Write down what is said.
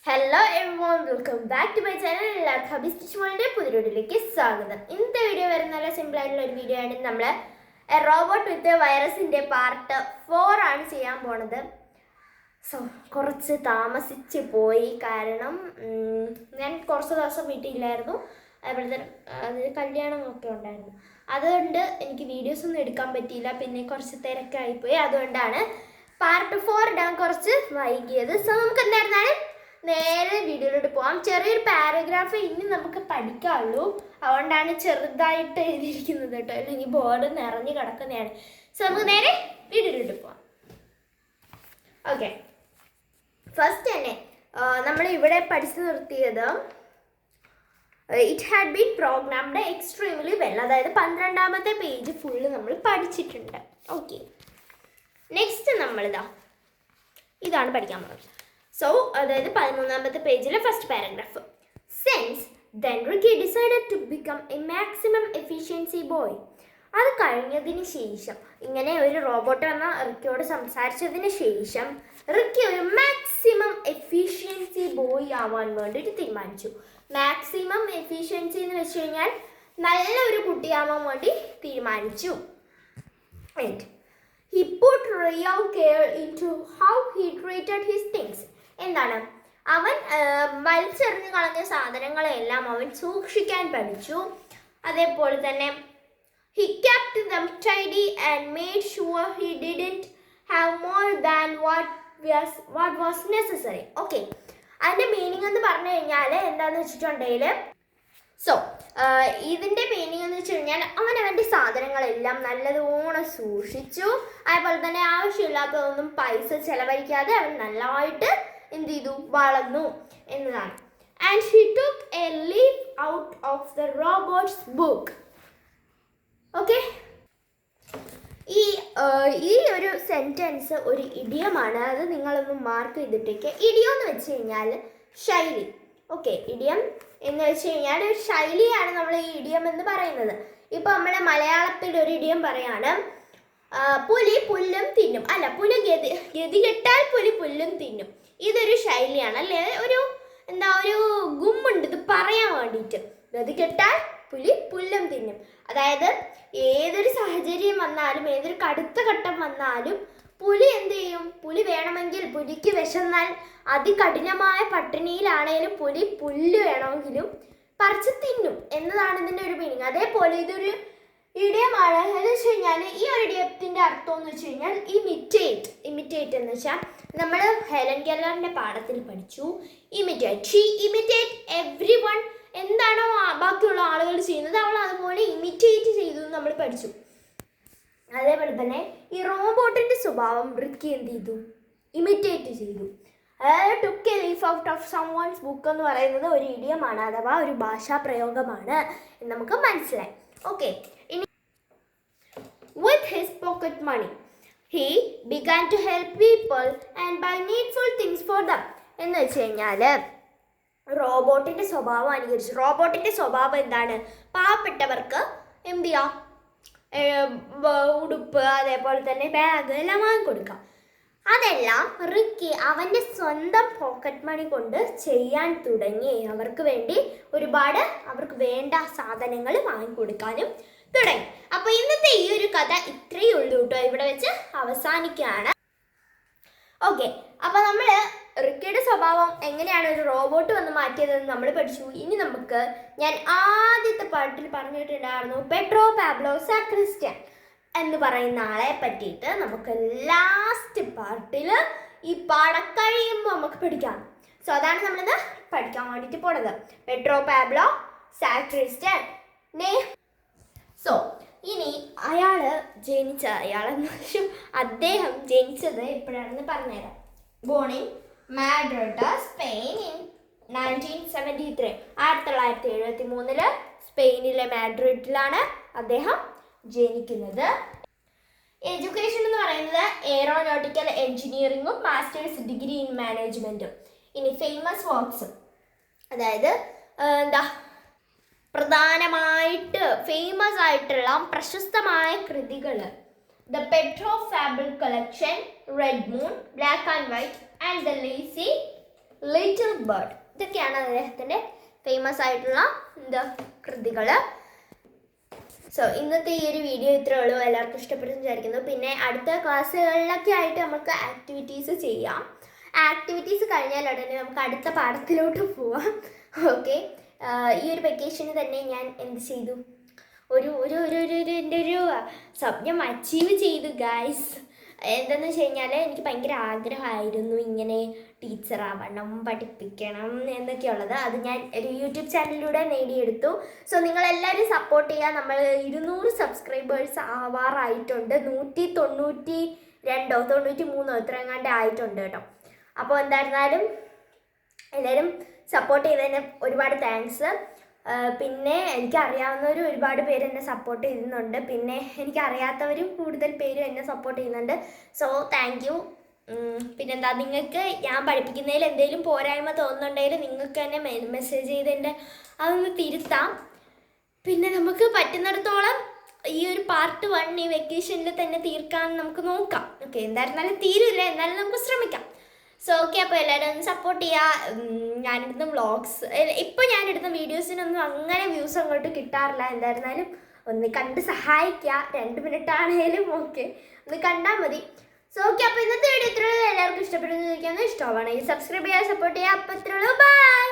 Hello everyone, welcome back to my channel. എല്ലാവർക്കും Habi's kitchen വേൾഡിന്റെ പുതിയ വീഡിയോയിലേക്ക് സ്വാഗതം. ഇന്നത്തെ വീഡിയോ വരുന്ന നല്ല സിമ്പിൾ ആയിട്ടുള്ള ഒരു വീഡിയോ ആണ്. നമ്മൾ റോബോട്ട് വിത്ത് വൈറസിന്റെ പാർട്ട് 4 ആണ് ചെയ്യാൻ പോണത്. സോ കുറച്ച് താമസിച്ച് പോയി, കാരണം ഞാൻ കുറച്ച് ദിവസം വീട്ടിലില്ലായിരുന്നു. അതുപോലെ തന്നെ കല്യാണമൊക്കെ ഉണ്ടായിരുന്നു. അതുകൊണ്ട് എനിക്ക് വീഡിയോസ് ഒന്നും എടുക്കാൻ പറ്റിയില്ല. പിന്നെ കുറച്ച് തിരക്കായിപ്പോയി. അതുകൊണ്ടാണ് പാർട്ട് 4 ഇടാൻ കുറച്ച് വൈകിയത്. സോ നമുക്ക് എന്തായിരുന്നാലും നേരെ വീഡിയോയിലോട്ട് പോകാം. ചെറിയൊരു പാരഗ്രാഫ് ഇനി നമുക്ക് പഠിക്കാനുള്ളൂ. അതുകൊണ്ടാണ് ചെറുതായിട്ട് എഴുതിയിരിക്കുന്നത് കേട്ടോ, അല്ലെങ്കിൽ ബോർഡ് നിറഞ്ഞു കിടക്കുന്നതാണ്. സോ നമുക്ക് നേരെ വീഡിയോയിലോട്ട് പോകാം. ഓക്കെ, ഫസ്റ്റ് തന്നെ നമ്മൾ ഇവിടെ പഠിച്ചു നിർത്തിയത് it had been programmed extremely well. അതായത് 12ാമത്തെ പേജ് ഫുള്ള് നമ്മൾ പഠിച്ചിട്ടുണ്ട്. ഓക്കെ, നെക്സ്റ്റ് ഇതാണ് പഠിക്കാൻ പോകുന്നത്. സോ അതായത് 13ാമത്തെ പേജിലെ first paragraph. Since then Ricky decided to become a maximum efficiency boy. അത് കഴിഞ്ഞതിന് ശേഷം, ഇങ്ങനെ ഒരു റോബോട്ട് എന്ന റിക്കിയോട് സംസാരിച്ചതിന് ശേഷം റിക്കി ഒരു മാക്സിമം എഫിഷ്യൻസി ബോയ് ആവാൻ വേണ്ടിയിട്ട് തീരുമാനിച്ചു. മാക്സിമം എഫിഷ്യൻസി എന്ന് വെച്ച് കഴിഞ്ഞാൽ നല്ലൊരു കുട്ടിയാവാൻ വേണ്ടി തീരുമാനിച്ചു. He put real care into how he treated his things. എന്താണ്, അവൻ വലിച്ചെറിഞ്ഞു കളഞ്ഞ സാധനങ്ങളെല്ലാം അവൻ സൂക്ഷിക്കാൻ പഠിച്ചു. അതേപോലെ തന്നെ he kept them tidy and made sure he didn't have more than what was necessary. Okay, അതിൻ്റെ മീനിങ് എന്ന് പറഞ്ഞു കഴിഞ്ഞാൽ എന്താണെന്ന് വെച്ചിട്ടുണ്ടെങ്കിൽ, സോ ഇതിൻ്റെ മീനിങ് എന്ന് വെച്ച് കഴിഞ്ഞാൽ അവൻ അവൻ്റെ സാധനങ്ങളെല്ലാം നല്ലതുപോലെ സൂക്ഷിച്ചു. അതുപോലെ തന്നെ ആവശ്യമില്ലാത്തതൊന്നും പൈസ ചെലവഴിക്കാതെ അവൻ നല്ലതായിട്ട് എന്ത് ചെയ്തു, വളർന്നു എന്നതാണ്. And he took A leaf out of the robots book. Okay, ഈ ഒരു സെൻറ്റൻസ് ഒരു ഇഡിയമാണ്. അത് നിങ്ങളൊന്ന് മാർക്ക് ചെയ്തിട്ടേക്ക്. ഇഡിയം എന്ന് വെച്ച് കഴിഞ്ഞാൽ ശൈലി. ഓക്കെ, ഇഡിയം എന്ന് വെച്ച് കഴിഞ്ഞാൽ ഒരു ശൈലിയാണ് നമ്മൾ ഈ ഇഡിയം എന്ന് പറയുന്നത്. ഇപ്പം നമ്മുടെ മലയാളത്തിൽ ഒരു ഇഡിയം പറയാണ്, പുലി പുല്ലും തിന്നും. അല്ല, പുലി ഗതി കെട്ടാൽ പുലി പുല്ലും തിന്നും. ഇതൊരു ശൈലിയാണ് അല്ലേ, ഒരു ഗുമ്മുണ്ട് ഇത് പറയാൻ വേണ്ടിയിട്ട്. ഗതി കെട്ടാൽ പുലി പുല്ലും തിന്നും. അതായത് ഏതൊരു സാഹചര്യം വന്നാലും, ഏതൊരു കടുത്ത ഘട്ടം വന്നാലും പുലി എന്ത് ചെയ്യും, പുലി വേണമെങ്കിൽ, പുലിക്ക് വിശന്നാൽ അതികഠിനമായ പട്ടിണിയിലാണേലും പുലി പുല്ല് വേണമെങ്കിലും പറിച്ച് തിന്നും എന്നതാണ് ഇതിൻ്റെ ഒരു മീനിങ്. അതേപോലെ ഇതൊരു ഇഡിയമാണ്. എന്ന് വെച്ച് കഴിഞ്ഞാൽ ഈ ഒരു ഇഡിയത്തിൻ്റെ അർത്ഥം എന്ന് വെച്ച് കഴിഞ്ഞാൽ ഇമിറ്റേറ്റ് എന്ന് വെച്ചാൽ നമ്മൾ ഹെലൻ കെല്ലറിൻ്റെ പാഠത്തിൽ പഠിച്ചു. She imitate every one. എന്താണോ ബാക്കിയുള്ള ആളുകൾ ചെയ്യുന്നത് അവൾ അതുപോലെ ഇമിറ്റേറ്റ് ചെയ്തു എന്ന് നമ്മൾ പഠിച്ചു. അതേപോലെ തന്നെ ഈ റോബോട്ടിൻ്റെ സ്വഭാവം റിക്കി എന്ത് ചെയ്തു, ഇമിറ്റേറ്റ് ചെയ്തു. അതായത് took A leaf out of someone's book എന്ന് പറയുന്നത് ഒരു ഇഡിയമാണ്, അഥവാ ഒരു ഭാഷാ പ്രയോഗമാണ് എന്ന് നമുക്ക് മനസ്സിലായി. ഓക്കെ, ഇനി with his pocket money he began to help people and buy needful things for them. എന്ന് വെച്ച് കഴിഞ്ഞാൽ റോബോട്ടിൻ്റെ സ്വഭാവം അനുകരിച്ചു. റോബോട്ടിൻ്റെ സ്വഭാവം എന്താണ്, പാവപ്പെട്ടവർക്ക് എന്ത് ചെയ്യാം, ഉടുപ്പ് അതേപോലെ തന്നെ ബാഗ് എല്ലാം വാങ്ങിക്കൊടുക്കാം. അതെല്ലാം റിക്കി അവൻ്റെ സ്വന്തം പോക്കറ്റ് മണി കൊണ്ട് ചെയ്യാൻ തുടങ്ങി. അവർക്ക് വേണ്ടി ഒരുപാട് അവർക്ക് വേണ്ട സാധനങ്ങൾ വാങ്ങിക്കൊടുക്കാനും തുടങ്ങി. അപ്പോൾ ഇന്നത്തെ ഈ ഒരു കഥ ഇത്രയേ ഉള്ളൂ കേട്ടോ, ഇവിടെ വെച്ച് അവസാനിക്കുകയാണ്. ഓക്കെ, അപ്പോൾ നമ്മൾ റിക്കിയുടെ സ്വഭാവം എങ്ങനെയാണ് ഒരു റോബോട്ട് വന്ന് മാറ്റിയതെന്ന് നമ്മൾ പഠിച്ചു. ഇനി നമുക്ക്, ഞാൻ ആദ്യത്തെ പാട്ടിൽ പറഞ്ഞിട്ടുണ്ടായിരുന്നു പെട്രോ പാബ്ലോ സാക്രിസ്റ്റ്യൻ എന്ന് പറയുന്ന ആളെ പറ്റിയിട്ട് നമുക്ക് ലാസ്റ്റ് പാർട്ടിൽ ഈ പാഠം കഴിയുമ്പോൾ നമുക്ക് പഠിക്കാം. സോ അതാണ് നമ്മളിത് പഠിക്കാൻ വേണ്ടിയിട്ട് പോണത്, പെട്രോ പാബ്ലോ സാക്രിസ്റ്റ്യൻ. സോ ഇനി അദ്ദേഹം ജനിച്ചത് എപ്പോഴാണെന്ന് പറഞ്ഞുതരാം. Born in Madrid, Spain in 1973. 1973 സ്പെയിനിലെ മാഡ്രിഡിലാണ് അദ്ദേഹം ജനിക്കുന്നത്. എഡ്യൂക്കേഷൻ എന്ന് പറയുന്നത് എയറോനോട്ടിക്കൽ എഞ്ചിനീയറിംഗും മാസ്റ്റേഴ്സ് ഡിഗ്രി ഇൻ മാനേജ്മെൻറ്റും. ഇനി ഫേമസ് വർക്ക്സ്, അതായത് പ്രധാനമായിട്ട് ഫേമസ് ആയിട്ടുള്ള പ്രശസ്തമായ കൃതികൾ: the Petro fable collection, red moon, black and white, and the little bird. ഇതൊക്കെയാണ് അദ്ദേഹത്തിൻ്റെ ഫേമസ് ആയിട്ടുള്ള കൃതികൾ. സോ ഇന്നത്തെ ഈ ഒരു വീഡിയോ ഇത്രയേ ഉള്ളൂ. എല്ലാവർക്കും ഇഷ്ടപ്പെട്ടെന്ന് വിചാരിക്കുന്നു. പിന്നെ അടുത്ത ക്ലാസ്സുകളിലൊക്കെ ആയിട്ട് നമുക്ക് ആക്ടിവിറ്റീസ് ചെയ്യാം. ആക്ടിവിറ്റീസ് കഴിഞ്ഞാൽ ഉടനെ നമുക്ക് അടുത്ത പാഠത്തിലോട്ട് പോവാം. ഓക്കെ, ഈ ഒരു വെക്കേഷന് തന്നെ ഞാൻ എന്ത് ചെയ്തു, എൻ്റെ ഒരു സ്വപ്നം അച്ചീവ് ചെയ്തു ഗായ്സ്. എന്താണെന്ന് വെച്ച് കഴിഞ്ഞാൽ എനിക്ക് ഭയങ്കര ആഗ്രഹമായിരുന്നു ഇങ്ങനെ ടീച്ചറാവണം, പഠിപ്പിക്കണം എന്നൊക്കെയുള്ളത്. അത് ഞാൻ ഒരു യൂട്യൂബ് ചാനലിലൂടെ നേടിയെടുത്തു. സോ നിങ്ങളെല്ലാവരും സപ്പോർട്ട് ചെയ്യുക. നമ്മൾ 200 സബ്സ്ക്രൈബേഴ്സ് ആവാറായിട്ടുണ്ട്. 192 ഇത്ര എങ്ങാണ്ട് ആയിട്ടുണ്ട് കേട്ടോ. അപ്പോൾ എന്തായിരുന്നാലും എല്ലാവരും സപ്പോർട്ട് ചെയ്തതിന് ഒരുപാട് താങ്ക്സ്. പിന്നെ എനിക്കറിയാവുന്നവരും ഒരുപാട് പേര് എന്നെ സപ്പോർട്ട് ചെയ്യുന്നുണ്ട്. പിന്നെ എനിക്കറിയാത്തവരും കൂടുതൽ പേരും എന്നെ സപ്പോർട്ട് ചെയ്യുന്നുണ്ട്. So thank you. പിന്നെന്താ, നിങ്ങൾക്ക് ഞാൻ പഠിപ്പിക്കുന്നതിൽ എന്തെങ്കിലും പോരായ്മ തോന്നുന്നുണ്ടെങ്കിൽ നിങ്ങൾക്ക് തന്നെ മെസ്സേജ് ചെയ്ത് എൻ്റെ അതൊന്ന് തിരുത്താം. പിന്നെ നമുക്ക് പറ്റുന്നിടത്തോളം ഈ ഒരു പാർട്ട് 1 ഈ വെക്കേഷനിൽ തന്നെ തീർക്കാൻ നമുക്ക് നോക്കാം. ഓക്കെ, എന്തായിരുന്നാലും തീരില്ല, എന്നാലും നമുക്ക് ശ്രമിക്കാം. സോ ഓക്കെ, അപ്പോൾ എല്ലാവരും ഒന്ന് സപ്പോർട്ട് ചെയ്യുക. ഞാനിടുന്ന വ്ളോഗ്സ്, ഇപ്പോൾ ഞാനിടുന്ന വീഡിയോസിനൊന്നും അങ്ങനെ വ്യൂസ് അങ്ങോട്ട് കിട്ടാറില്ല. എന്തായിരുന്നാലും ഒന്ന് കണ്ട് സഹായിക്കുക. 2 മിനിറ്റ് ആണെങ്കിലും ഓക്കെ, ഒന്ന് കണ്ടാൽ മതി. സോ ഓക്കെ, അപ്പോൾ ഇന്നത്തെ വീഡിയോ ഇത്രയുള്ളൂ. എല്ലാവർക്കും ഇഷ്ടപ്പെടുന്ന ഇഷ്ടമാണെങ്കിൽ സബ്സ്ക്രൈബ് ചെയ്യുക, സപ്പോർട്ട് ചെയ്യുക. അപ്പോൾ ഇത്രയുള്ളൂ. ബൈ.